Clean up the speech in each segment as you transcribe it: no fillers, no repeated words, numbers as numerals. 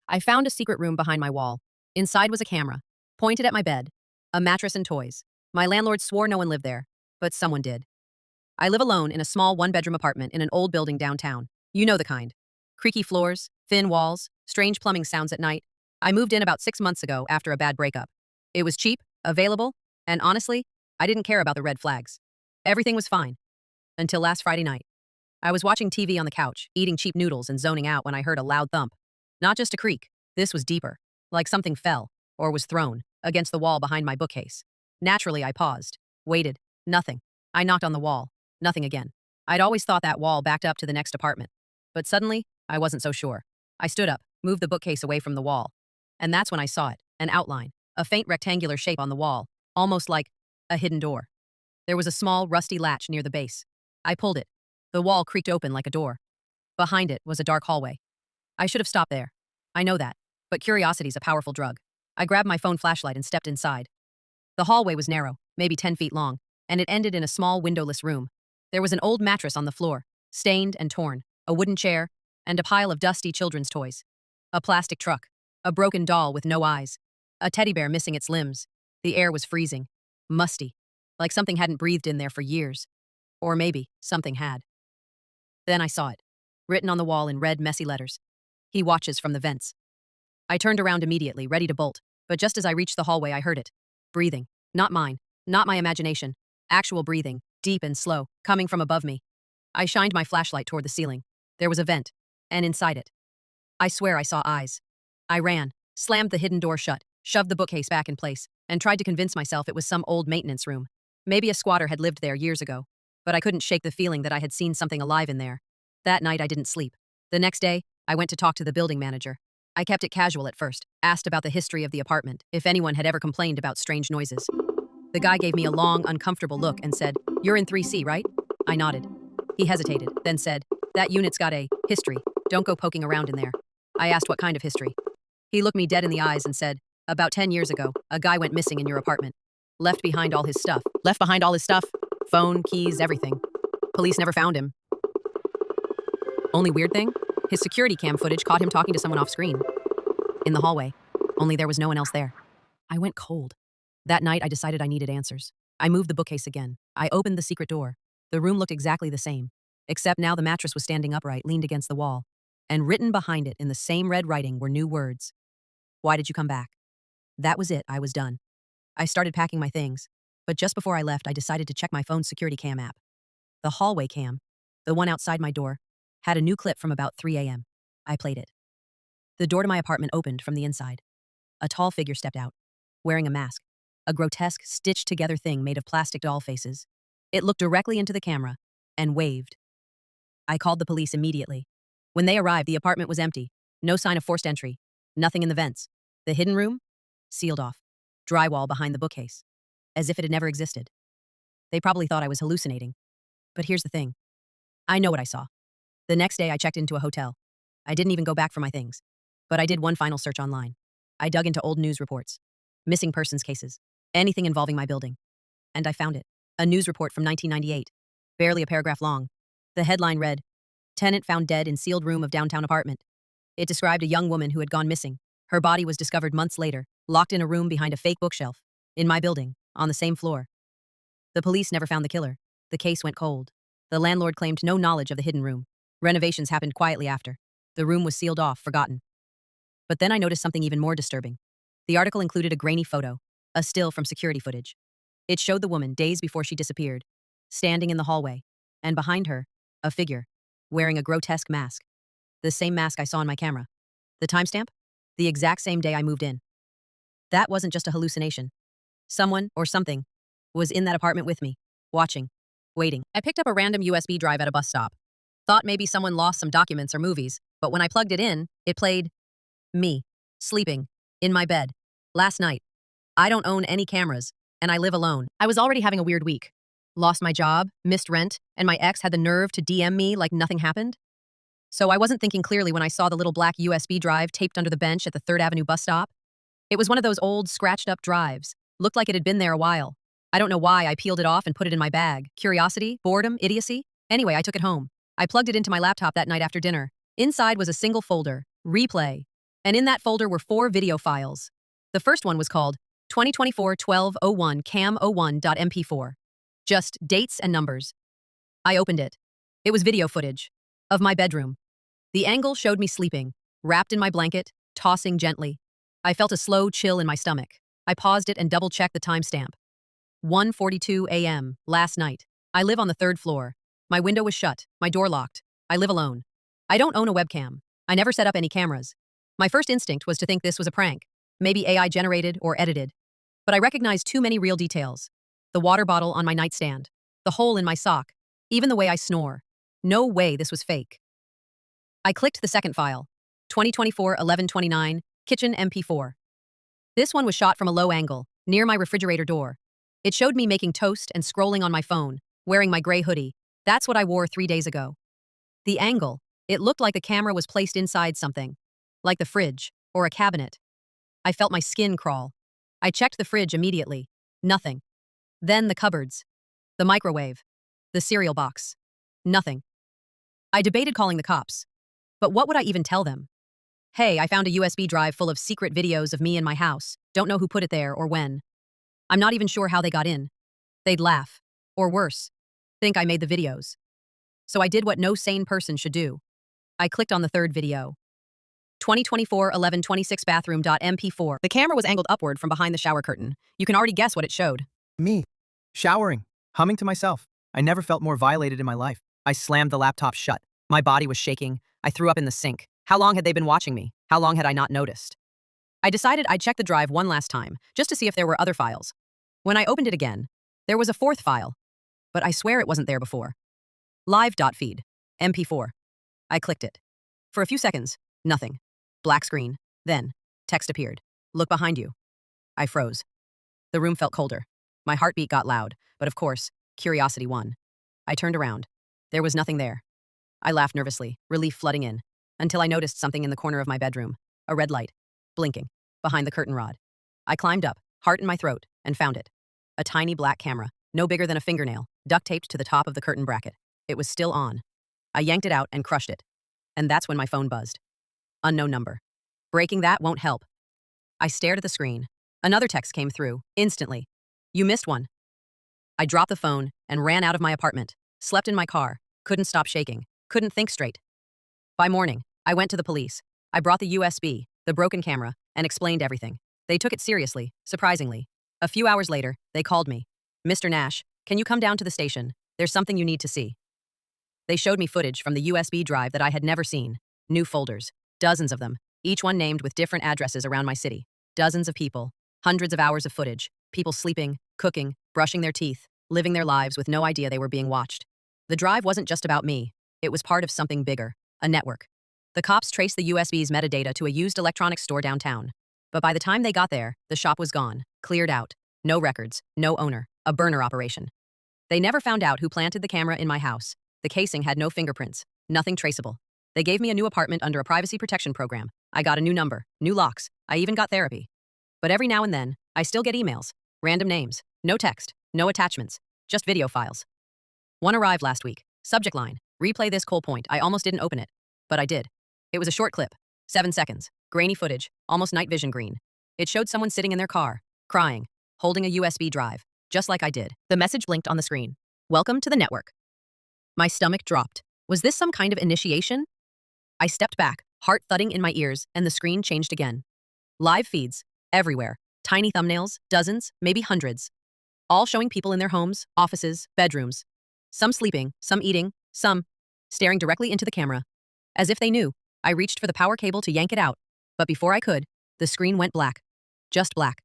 I found a secret room behind my wall. Inside was a camera, pointed at my bed, a mattress and toys. My landlord swore no one lived there, but someone did. I live alone in a small one-bedroom apartment in an old building downtown. You know the kind. Creaky floors, thin walls, strange plumbing sounds at night. I moved in about 6 months ago after a bad breakup. It was cheap, available, and honestly, I didn't care about the red flags. Everything was fine. Until last Friday night. I was watching TV on the couch, eating cheap noodles and zoning out when I heard a loud thump. Not just a creak. This was deeper, like something fell, or was thrown, against the wall behind my bookcase. Naturally, I paused, waited, nothing. I knocked on the wall, nothing again. I'd always thought that wall backed up to the next apartment. But suddenly, I wasn't so sure. I stood up, moved the bookcase away from the wall. And that's when I saw it, an outline, a faint rectangular shape on the wall, almost like a hidden door. There was a small, rusty latch near the base. I pulled it. The wall creaked open like a door. Behind it was a dark hallway. I should have stopped there. I know that, but curiosity's a powerful drug. I grabbed my phone flashlight and stepped inside. The hallway was narrow, maybe 10 feet long, and it ended in a small windowless room. There was an old mattress on the floor, stained and torn, a wooden chair, and a pile of dusty children's toys. A plastic truck, a broken doll with no eyes, a teddy bear missing its limbs. The air was freezing, musty, like something hadn't breathed in there for years. Or maybe something had. Then I saw it, written on the wall in red, messy letters. He watches from the vents. I turned around immediately, ready to bolt, but just as I reached the hallway, I heard it. Breathing. Not mine, not my imagination. Actual breathing, deep and slow, coming from above me. I shined my flashlight toward the ceiling. There was a vent, and inside it, I swear I saw eyes. I ran, slammed the hidden door shut, shoved the bookcase back in place, and tried to convince myself it was some old maintenance room. Maybe a squatter had lived there years ago, but I couldn't shake the feeling that I had seen something alive in there. That night I didn't sleep. The next day, I went to talk to the building manager. I kept it casual at first, asked about the history of the apartment, if anyone had ever complained about strange noises. The guy gave me a long, uncomfortable look and said, "You're in 3C, right?" I nodded. He hesitated, then said, "That unit's got a history. Don't go poking around in there." I asked what kind of history. He looked me dead in the eyes and said, "About 10 years ago, a guy went missing in your apartment. Left behind all his stuff. Left behind all his stuff. Phone, keys, everything. Police never found him. Only weird thing? His security cam footage caught him talking to someone off screen. In the hallway. Only there was no one else there." I went cold. That night, I decided I needed answers. I moved the bookcase again. I opened the secret door. The room looked exactly the same, except now the mattress was standing upright, leaned against the wall. And written behind it in the same red writing were new words. "Why did you come back?" That was it. I was done. I started packing my things. But just before I left, I decided to check my phone's security cam app. The hallway cam, the one outside my door, had a new clip from about 3 a.m. I played it. The door to my apartment opened from the inside. A tall figure stepped out, wearing a mask, a grotesque, stitched-together thing made of plastic doll faces. It looked directly into the camera and waved. I called the police immediately. When they arrived, the apartment was empty. No sign of forced entry. Nothing in the vents. The hidden room? Sealed off. Drywall behind the bookcase. As if it had never existed. They probably thought I was hallucinating. But here's the thing. I know what I saw. The next day, I checked into a hotel. I didn't even go back for my things. But I did one final search online. I dug into old news reports. Missing persons cases. Anything involving my building. And I found it. A news report from 1998. Barely a paragraph long. The headline read, "Tenant found dead in sealed room of downtown apartment." It described a young woman who had gone missing. Her body was discovered months later, locked in a room behind a fake bookshelf. In my building, on the same floor. The police never found the killer. The case went cold. The landlord claimed no knowledge of the hidden room. Renovations happened quietly after. The room was sealed off, forgotten. But then I noticed something even more disturbing. The article included a grainy photo, a still from security footage. It showed the woman days before she disappeared, standing in the hallway, and behind her, a figure, wearing a grotesque mask. The same mask I saw in my camera. The timestamp? The exact same day I moved in. That wasn't just a hallucination. Someone, or something, was in that apartment with me, watching, waiting. I picked up a random USB drive at a bus stop. Thought maybe someone lost some documents or movies, but when I plugged it in, it played me, sleeping, in my bed, last night. I don't own any cameras, and I live alone. I was already having a weird week. Lost my job, missed rent, and my ex had the nerve to DM me like nothing happened. So I wasn't thinking clearly when I saw the little black USB drive taped under the bench at the 3rd Avenue bus stop. It was one of those old, scratched-up drives. Looked like it had been there a while. I don't know why I peeled it off and put it in my bag. Curiosity? Boredom? Idiocy? Anyway, I took it home. I plugged it into my laptop that night after dinner. Inside was a single folder. Replay. And in that folder were 4 video files. The first one was called 2024-12-01 cam01.mp4. Just dates and numbers. I opened it. It was video footage of my bedroom. The angle showed me sleeping, wrapped in my blanket, tossing gently. I felt a slow chill in my stomach. I paused it and double-checked the timestamp. 1:42 a.m. last night. I live on the 3rd floor. My window was shut, my door locked. I live alone. I don't own a webcam. I never set up any cameras. My first instinct was to think this was a prank, maybe AI generated or edited. But I recognized too many real details. The water bottle on my nightstand, the hole in my sock, even the way I snore. No way this was fake. I clicked the second file, 2024-11-29, kitchen MP4. This one was shot from a low angle, near my refrigerator door. It showed me making toast and scrolling on my phone, wearing my gray hoodie. That's what I wore 3 days ago. The angle, it looked like the camera was placed inside something, like the fridge or a cabinet. I felt my skin crawl. I checked the fridge immediately. Nothing. Then the cupboards, the microwave, the cereal box. Nothing. I debated calling the cops. But what would I even tell them? Hey, I found a USB drive full of secret videos of me in my house. Don't know who put it there or when. I'm not even sure how they got in. They'd laugh. Or worse, think I made the videos. So I did what no sane person should do. I clicked on the third video. 2024-11-26 bathroom.mp4. The camera was angled upward from behind the shower curtain. You can already guess what it showed. Me. Showering. Humming to myself. I never felt more violated in my life. I slammed the laptop shut. My body was shaking. I threw up in the sink. How long had they been watching me? How long had I not noticed? I decided I'd check the drive one last time, just to see if there were other files. When I opened it again, there was a 4th file. But I swear it wasn't there before. Live.feed. MP4. I clicked it. For a few seconds, nothing. Black screen. Then, text appeared. Look behind you. I froze. The room felt colder. My heartbeat got loud, but of course, curiosity won. I turned around. There was nothing there. I laughed nervously, relief flooding in, until I noticed something in the corner of my bedroom. A red light. Blinking. Behind the curtain rod. I climbed up, heart in my throat, and found it. A tiny black camera, no bigger than a fingernail, duct taped to the top of the curtain bracket. It was still on. I yanked it out and crushed it. And that's when my phone buzzed. Unknown number. Breaking that won't help. I stared at the screen. Another text came through, instantly. You missed one. I dropped the phone and ran out of my apartment, slept in my car, couldn't stop shaking, couldn't think straight. By morning, I went to the police. I brought the USB, the broken camera, and explained everything. They took it seriously, surprisingly. A few hours later, they called me. Mr. Nash, can you come down to the station? There's something you need to see. They showed me footage from the USB drive that I had never seen. New folders. Dozens of them, each one named with different addresses around my city. Dozens of people. Hundreds of hours of footage. People sleeping, cooking, brushing their teeth, living their lives with no idea they were being watched. The drive wasn't just about me. It was part of something bigger. A network. The cops traced the USB's metadata to a used electronics store downtown. But by the time they got there, the shop was gone, cleared out. No records, no owner, a burner operation. They never found out who planted the camera in my house. The casing had no fingerprints, nothing traceable. They gave me a new apartment under a privacy protection program. I got a new number, new locks. I even got therapy. But every now and then, I still get emails. Random names. No text. No attachments. Just video files. One arrived last week. Subject line. Replay this cool point. I almost didn't open it. But I did. It was a short clip. 7 seconds. Grainy footage. Almost night vision green. It showed someone sitting in their car, crying, holding a USB drive. Just like I did. The message blinked on the screen. Welcome to the network. My stomach dropped. Was this some kind of initiation? I stepped back, heart thudding in my ears, and the screen changed again. Live feeds. Everywhere. Tiny thumbnails. Dozens, maybe hundreds. All showing people in their homes, offices, bedrooms. Some sleeping, some eating, some staring directly into the camera. As if they knew, I reached for the power cable to yank it out. But before I could, the screen went black. Just black.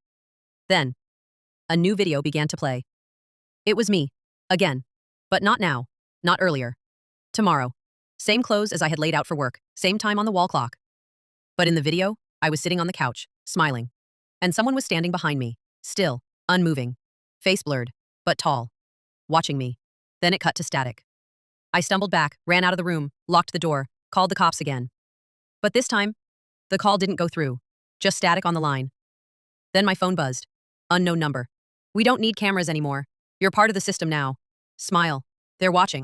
Then, a new video began to play. It was me. Again. But not now. Not earlier. Tomorrow. Same clothes as I had laid out for work. Same time on the wall clock. But in the video, I was sitting on the couch, smiling. And someone was standing behind me. Still, unmoving. Face blurred, but tall. Watching me. Then it cut to static. I stumbled back, ran out of the room, locked the door, called the cops again. But this time, the call didn't go through. Just static on the line. Then my phone buzzed. Unknown number. We don't need cameras anymore. You're part of the system now. Smile. They're watching.